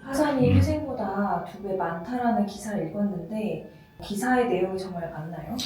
파산이 회생보다 2배 많다라는 기사를 읽었는데 기사의 내용이 정말 맞나요?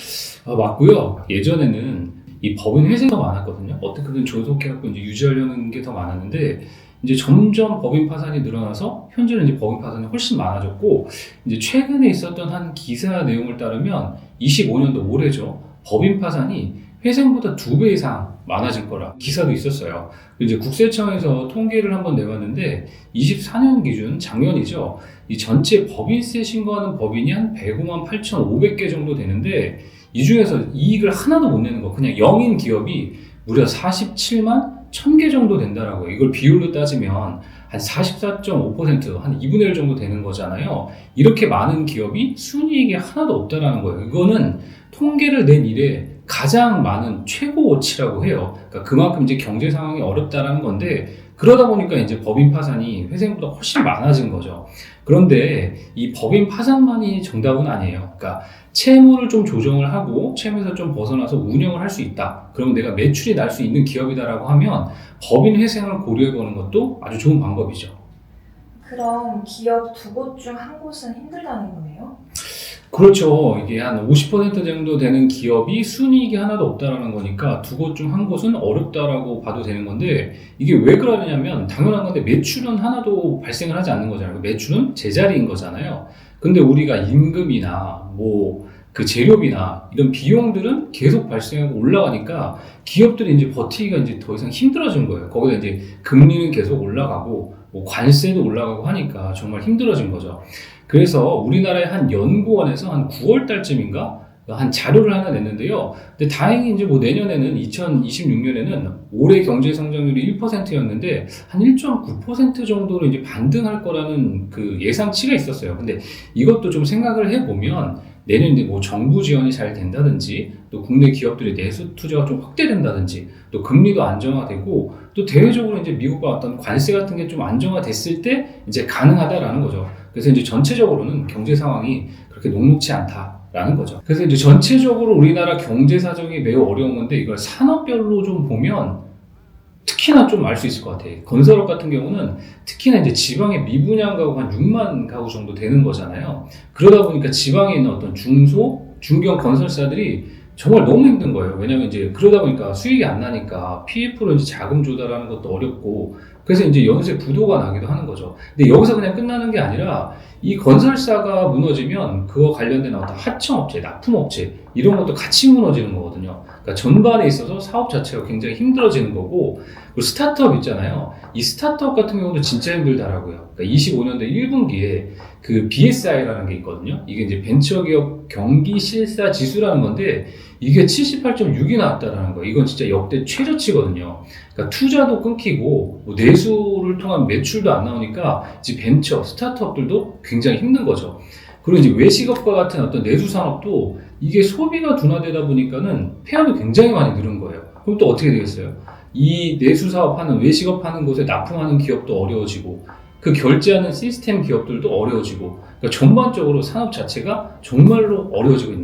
맞고요. 예전에는 이 법인 회생이 더 많았거든요. 어떻게든 존속해갖고 이제 유지하려는 게 더 많았는데, 이제 점점 법인 파산이 늘어나서 현재는 이제 법인 파산이 훨씬 많아졌고, 이제 최근에 있었던 한 기사 내용을 따르면 25년도 올해죠. 법인 파산이 회생보다 2배 이상 많아질 거라 기사도 있었어요. 이제 국세청에서 통계를 한번 내봤는데 24년 기준 작년이죠. 이 전체 법인세 신고하는 법인이 한 105만 8,500개 정도 되는데, 이 중에서 이익을 하나도 못 내는 거, 그냥 영인 기업이 무려 47만 1000개 정도 된다라고요. 이걸 비율로 따지면 한 44.5%, 한 2분의 1 정도 되는 거잖아요. 이렇게 많은 기업이 순이익이 하나도 없다라는 거예요. 이거는 통계를 낸 이래 가장 많은 최고치라고 해요. 그러니까 그만큼 이제 경제 상황이 어렵다라는 건데, 그러다 보니까 이제 법인 파산이 회생보다 훨씬 많아진 거죠. 그런데 이 법인 파산만이 정답은 아니에요. 그러니까 채무를 좀 조정을 하고 채무에서 좀 벗어나서 운영을 할 수 있다. 그러면 내가 매출이 날 수 있는 기업이다라고 하면 법인 회생을 고려해보는 것도 아주 좋은 방법이죠. 그럼 기업 2곳 중 한 곳은 힘들다는 거네요? 그렇죠. 이게 한 50% 정도 되는 기업이 순이익이 하나도 없다라는 거니까 2곳 중 한 곳은 어렵다라고 봐도 되는 건데, 이게 왜 그러냐면 당연한 건데 매출은 하나도 발생을 하지 않는 거잖아요. 매출은 제자리인 거잖아요. 근데 우리가 임금이나 그 재료비나 이런 비용들은 계속 발생하고 올라가니까 기업들이 이제 버티기가 이제 더 이상 힘들어진 거예요. 거기다 이제 금리는 계속 올라가고 관세도 올라가고 하니까 정말 힘들어진 거죠. 그래서 우리나라의 한 연구원에서 한 9월 달쯤인가 한 자료를 하나 냈는데요. 근데 다행히 이제 내년에는 2026년에는 올해 경제 성장률이 1%였는데 한 1.9% 정도로 이제 반등할 거라는 그 예상치가 있었어요. 근데 이것도 좀 생각을 해보면 내년에 정부 지원이 잘 된다든지, 또 국내 기업들의 내수 투자가 좀 확대된다든지, 또 금리도 안정화되고, 또 대외적으로 이제 미국과 어떤 관세 같은 게 좀 안정화됐을 때 이제 가능하다라는 거죠. 그래서 이제 전체적으로는 경제 상황이 그렇게 녹록지 않다라는 거죠. 그래서 이제 전체적으로 우리나라 경제 사정이 매우 어려운 건데, 이걸 산업별로 좀 보면 특히나 좀 알 수 있을 것 같아요. 건설업 같은 경우는 특히나 이제 지방의 미분양 가구가 한 6만 가구 정도 되는 거잖아요. 그러다 보니까 지방에 있는 어떤 중소, 중견 건설사들이 정말 너무 힘든 거예요. 왜냐면 이제 그러다 보니까 수익이 안 나니까 PF로 이제 자금 조달하는 것도 어렵고, 그래서 이제 연쇄 부도가 나기도 하는 거죠. 근데 여기서 그냥 끝나는 게 아니라 이 건설사가 무너지면 그와 관련된 어떤 하청업체, 납품업체 이런 것도 같이 무너지는 거거든요. 그러니까 전반에 있어서 사업 자체가 굉장히 힘들어지는 거고, 그리고 스타트업 있잖아요. 이 스타트업 같은 경우도 진짜 힘들다라고요. 그러니까 25년도 1분기에 그 BSI라는 게 있거든요. 이게 이제 벤처기업 경기 실사 지수라는 건데, 이게 78.6이 나왔다라는 거예요. 이건 진짜 역대 최저치거든요. 그러니까 투자도 끊기고 내수를 통한 매출도 안 나오니까 이제 벤처, 스타트업들도 굉장히 힘든 거죠. 그리고 이제 외식업과 같은 어떤 내수 산업도 이게 소비가 둔화되다 보니까는 폐업이 굉장히 많이 늘은 거예요. 그럼 또 어떻게 되겠어요? 이 내수 사업하는, 외식업 하는 곳에 납품하는 기업도 어려워지고, 그 결제하는 시스템 기업들도 어려워지고, 그러니까 전반적으로 산업 자체가 정말로 어려워지고 있는